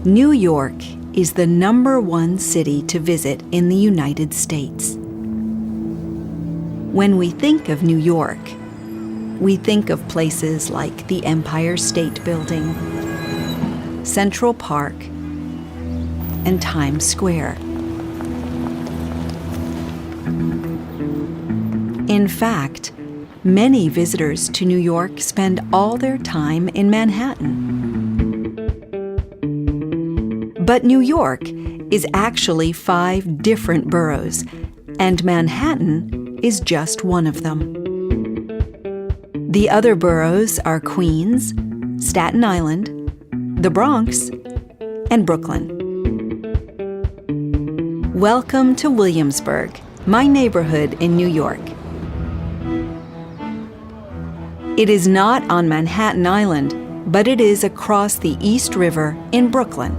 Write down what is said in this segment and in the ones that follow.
New York is the #1 city to visit in the United States. When we think of New York, we think of places like the Empire State Building, Central Park, and Times Square. In fact, many visitors to New York spend all their time in Manhattan. But New York is actually 5 different boroughs, and Manhattan is just one of them. The other boroughs are Queens, Staten Island, the Bronx, and Brooklyn. Welcome to Williamsburg, my neighborhood in New York. It is not on Manhattan Island, but it is across the East River in Brooklyn.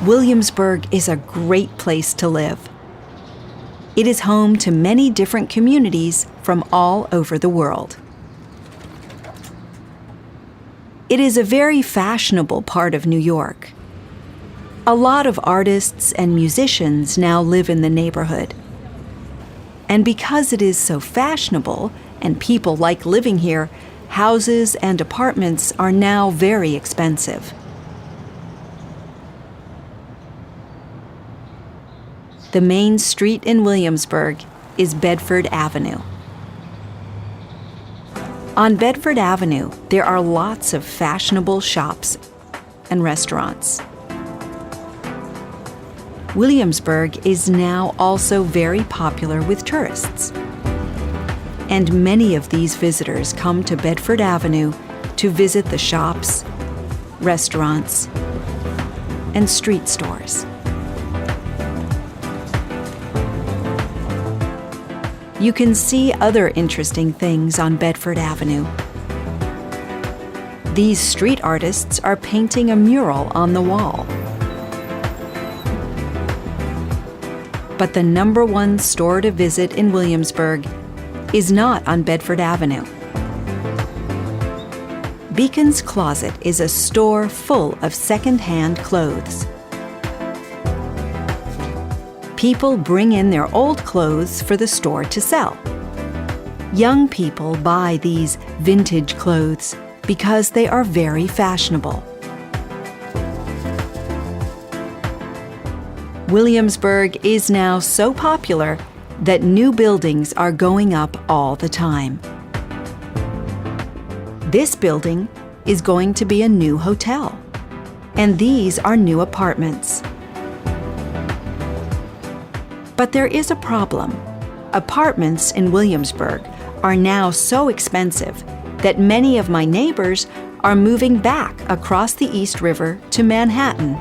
Williamsburg is a great place to live. It is home to many different communities from all over the world. It is a very fashionable part of New York. A lot of artists and musicians now live in the neighborhood. And because it is so fashionable and people like living here, houses and apartments are now very expensive. The main street in Williamsburg is Bedford Avenue. On Bedford Avenue, there are lots of fashionable shops and restaurants. Williamsburg is now also very popular with tourists. And many of these visitors come to Bedford Avenue to visit the shops, restaurants, and street stores. You can see other interesting things on Bedford Avenue. These street artists are painting a mural on the wall. But the #1 store to visit in Williamsburg is not on Bedford Avenue. Beacon's Closet is a store full of second-hand clothes. People bring in their old clothes for the store to sell. Young people buy these vintage clothes because they are very fashionable. Williamsburg is now so popular that new buildings are going up all the time. This building is going to be a new hotel, and these are new apartments. But there is a problem. Apartments in Williamsburg are now so expensive that many of my neighbors are moving back across the East River to Manhattan.